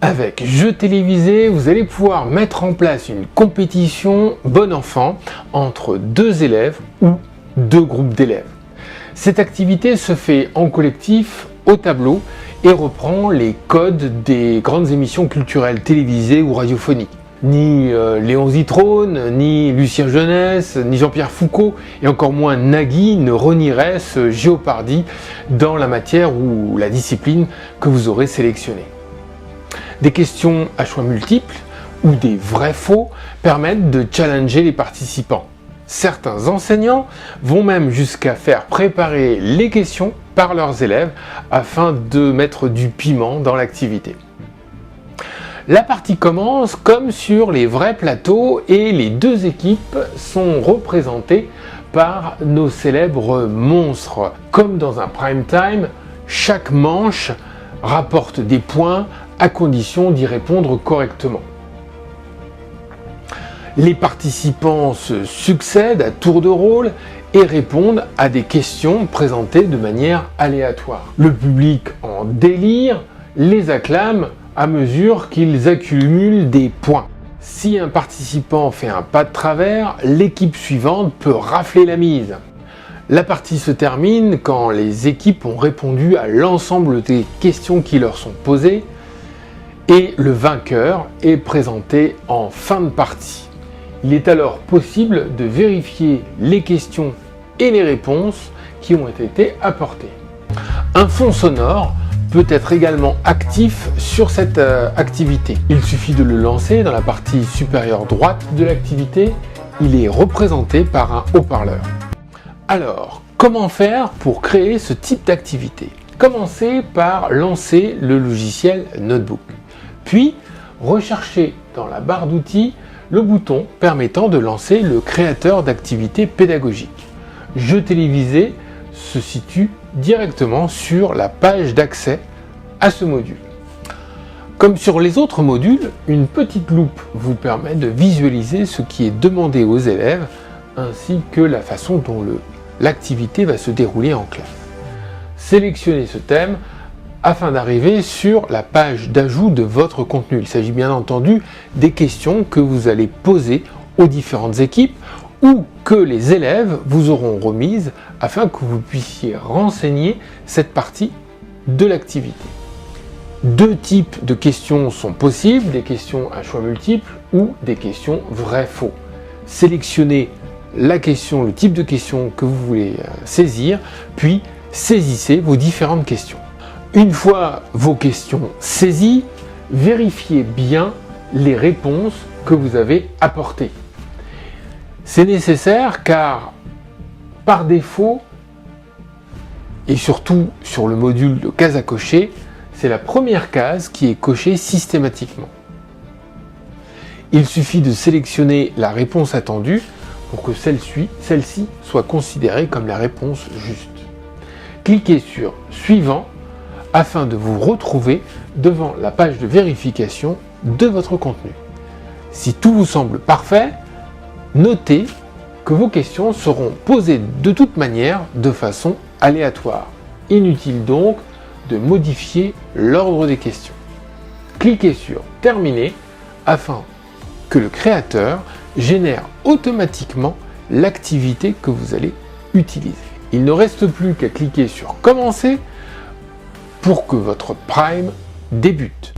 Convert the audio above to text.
Avec Jeux télévisés, vous allez pouvoir mettre en place une compétition bon enfant entre deux élèves ou deux groupes d'élèves. Cette activité se fait en collectif au tableau et reprend les codes des grandes émissions culturelles télévisées ou radiophoniques. Ni Léon Zitrone, ni Lucien Jeunesse, ni Jean-Pierre Foucault, et encore moins Nagui ne renieraient ce Jeopardy dans la matière ou la discipline que vous aurez sélectionnée. Des questions à choix multiples ou des vrais-faux permettent de challenger les participants. Certains enseignants vont même jusqu'à faire préparer les questions par leurs élèves afin de mettre du piment dans l'activité. La partie commence comme sur les vrais plateaux et les deux équipes sont représentées par nos célèbres monstres. Comme dans un prime time, chaque manche rapporte des points à condition d'y répondre correctement. Les participants se succèdent à tour de rôle et répondent à des questions présentées de manière aléatoire. Le public en délire les acclame à mesure qu'ils accumulent des points. Si un participant fait un pas de travers, l'équipe suivante peut rafler la mise. La partie se termine quand les équipes ont répondu à l'ensemble des questions qui leur sont posées et le vainqueur est présenté en fin de partie. Il est alors possible de vérifier les questions et les réponses qui ont été apportées. Un fond sonore peut être également actif sur cette activité. Il suffit de le lancer dans la partie supérieure droite de l'activité. Il est représenté par un haut-parleur. Alors, comment faire pour créer ce type d'activité? Commencez par lancer le logiciel Notebook. Puis, recherchez dans la barre d'outils le bouton permettant de lancer le créateur d'activités pédagogiques. Jeux télévisés se situe directement sur la page d'accès à ce module. Comme sur les autres modules, une petite loupe vous permet de visualiser ce qui est demandé aux élèves ainsi que la façon dont l'activité va se dérouler en classe. Sélectionnez ce thème afin d'arriver sur la page d'ajout de votre contenu. Il s'agit bien entendu des questions que vous allez poser aux différentes équipes ou que les élèves vous auront remises afin que vous puissiez renseigner cette partie de l'activité. Deux types de questions sont possibles, des questions à choix multiples ou des questions vrai-faux. Sélectionnez la question, le type de question que vous voulez saisir, puis saisissez vos différentes questions. Une fois vos questions saisies, vérifiez bien les réponses que vous avez apportées. C'est nécessaire car, par défaut, et surtout sur le module de cases à cocher, c'est la première case qui est cochée systématiquement. Il suffit de sélectionner la réponse attendue pour que celle-ci soit considérée comme la réponse juste. Cliquez sur « Suivant » afin de vous retrouver devant la page de vérification de votre contenu. Si tout vous semble parfait, notez que vos questions seront posées de toute manière de façon aléatoire. Inutile donc de modifier l'ordre des questions. Cliquez sur « Terminer » afin que le créateur génère automatiquement l'activité que vous allez utiliser. Il ne reste plus qu'à cliquer sur « Commencer » pour que votre Prime débute.